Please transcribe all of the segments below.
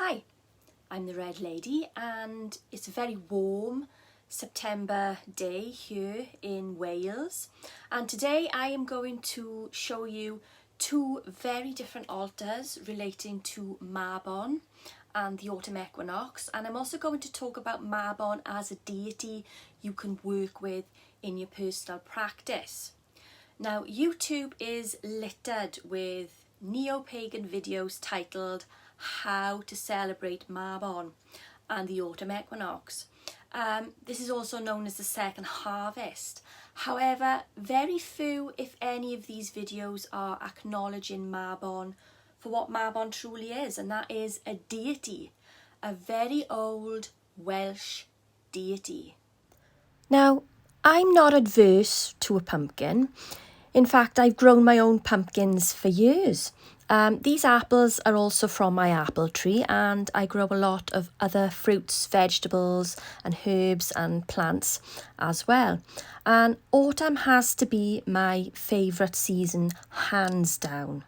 Hi, I'm the Red Lady and it's a very warm September day here in Wales, and today I am going to show you two very different altars relating to Mabon and the autumn equinox, and I'm also going to talk about Mabon as a deity you can work with in your personal practice. Now, YouTube is littered with neo-pagan videos titled How to Celebrate Mabon and the Autumn Equinox. This is also known as the second harvest. However, very few, if any, of these videos are acknowledging Mabon for what Mabon truly is, and that is a deity, a very old Welsh deity. Now, I'm not adverse to a pumpkin. In fact, I've grown my own pumpkins for years. These apples are also from my apple tree, and I grow a lot of other fruits, vegetables and herbs and plants as well. And autumn has to be my favourite season, hands down.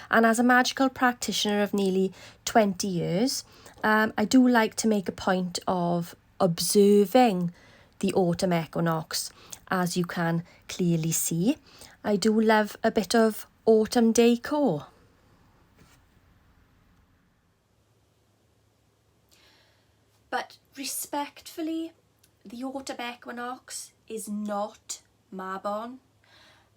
And as a magical practitioner of nearly 20 years, I do like to make a point of observing the autumn equinox, as you can clearly see. I do love a bit of autumn decor. But respectfully, the autumn equinox is not Mabon.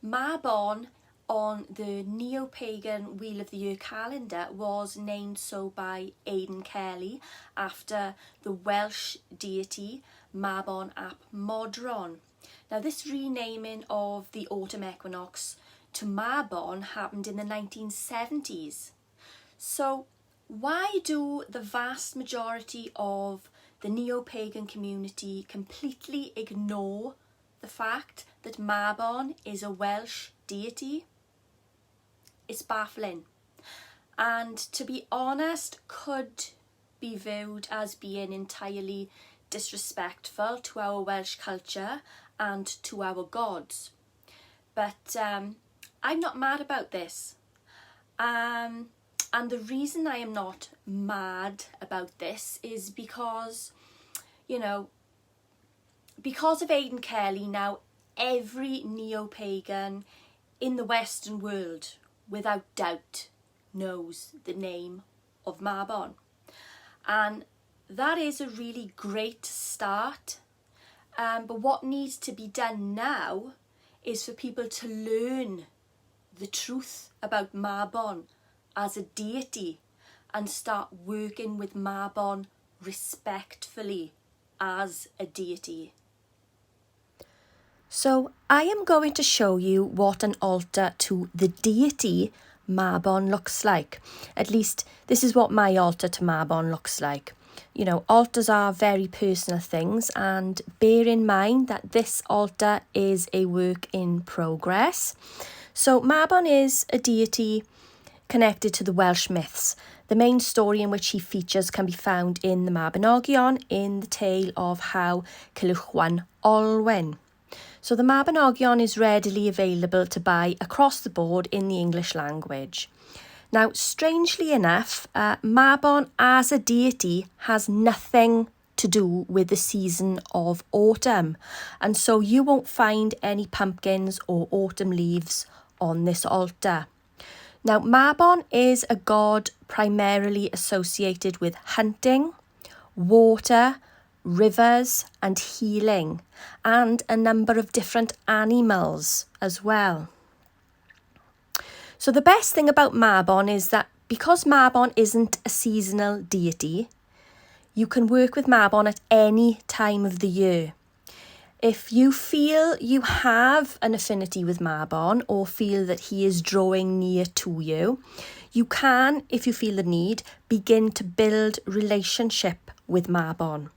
Mabon on the neo-pagan Wheel of the Year calendar was named so by Aidan Kelly after the Welsh deity mabonapmodron. Now, this renaming of the autumn equinox to Mabon happened in the 1970s. So why do the vast majority of the neo-pagan community completely ignore the fact that Mabon is a Welsh deity? It's baffling, and to be honest, could be viewed as being entirely disrespectful to our Welsh culture and to our gods. But I'm not mad about this. And the reason I am not mad about this is because, because of Aidan Kelly, now every neo-pagan in the Western world, without doubt, knows the name of Mabon. And that is a really great start. But what needs to be done now is for people to learn the truth about Mabon as a deity and start working with Mabon respectfully as a deity. So I am going to show you what an altar to the deity Mabon looks like. At least this is what my altar to Mabon looks like. Altars are very personal things, and bear in mind that this altar is a work in progress. So Mabon is a deity connected to the Welsh myths. The main story in which he features can be found in the Mabinogion, in the tale of how Cilwch Olwen. So the Mabinogion is readily available to buy across the board in the English language. Now, strangely enough, Mabon as a deity has nothing to do with the season of autumn, and so you won't find any pumpkins or autumn leaves on this altar. Now, Mabon is a god primarily associated with hunting, water, rivers and healing, and a number of different animals as well. So the best thing about Mabon is that because Mabon isn't a seasonal deity, you can work with Mabon at any time of the year. If you feel you have an affinity with Mabon or feel that he is drawing near to you, you can, if you feel the need, begin to build relationship with Mabon.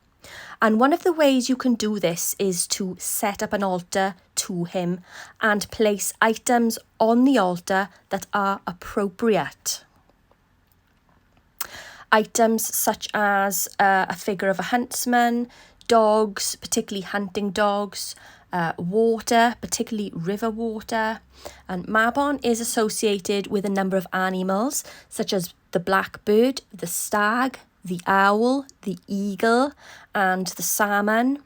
And one of the ways you can do this is to set up an altar to him and place items on the altar that are appropriate. Items such as a figure of a huntsman, dogs, particularly hunting dogs, water, particularly river water. And Mabon is associated with a number of animals such as the blackbird, the stag, the owl, the eagle, and the salmon.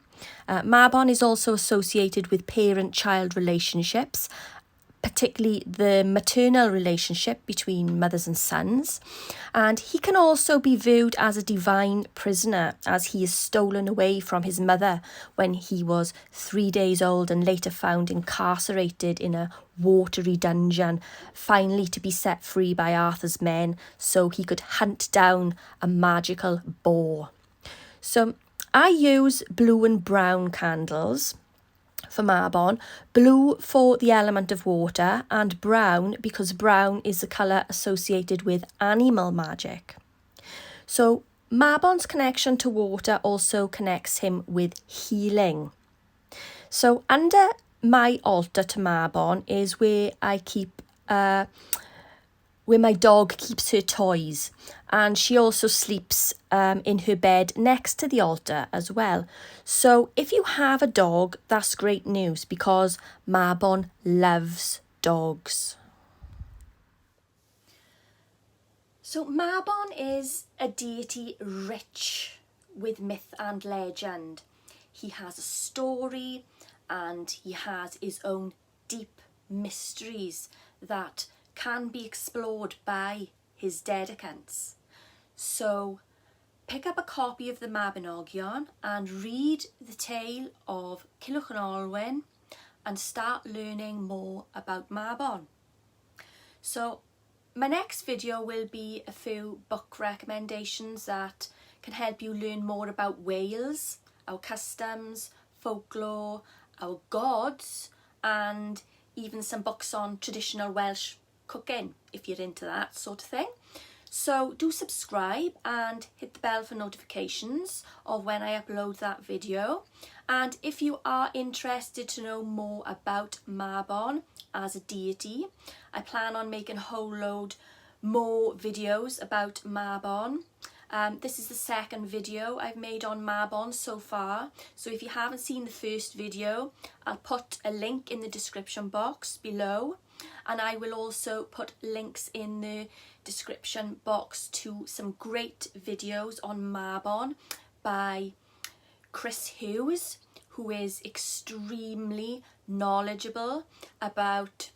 Mabon is also associated with parent-child relationships, particularly the maternal relationship between mothers and sons. And he can also be viewed as a divine prisoner, as he is stolen away from his mother when he was 3 days old and later found incarcerated in a watery dungeon, finally to be set free by Arthur's men so he could hunt down a magical boar. So I use blue and brown candles for Mabon, blue for the element of water and brown because brown is the colour associated with animal magic. So Mabon's connection to water also connects him with healing. So under my altar to Mabon is where I keep where my dog keeps her toys, and she also sleeps in her bed next to the altar as well. So if you have a dog, that's great news because Mabon loves dogs. So Mabon is a deity rich with myth and legend. He has a story and he has his own deep mysteries that can be explored by his dedicants. So pick up a copy of the Mabinogion and read the tale of Culhwch and Olwen and start learning more about Mabon. So my next video will be a few book recommendations that can help you learn more about Wales, our customs, folklore, our gods, and even some books on traditional Welsh cooking if you're into that sort of thing. So do subscribe and hit the bell for notifications of when I upload that video. And if you are interested to know more about Mabon as a deity, I plan on making a whole load more videos about Mabon. This is the second video I've made on Mabon so far. So if you haven't seen the first video, I'll put a link in the description box below. And I will also put links in the description box to some great videos on Mabon by Chris Hughes, who is extremely knowledgeable about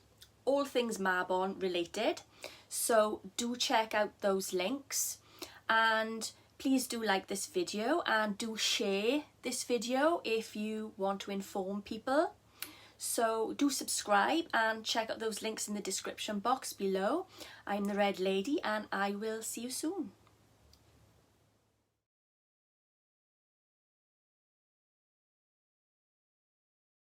all things Mabon related. So do check out those links, and please do like this video and do share this video if you want to inform people. So do subscribe and check out those links in the description box below. I'm the Red Lady and I will see you soon.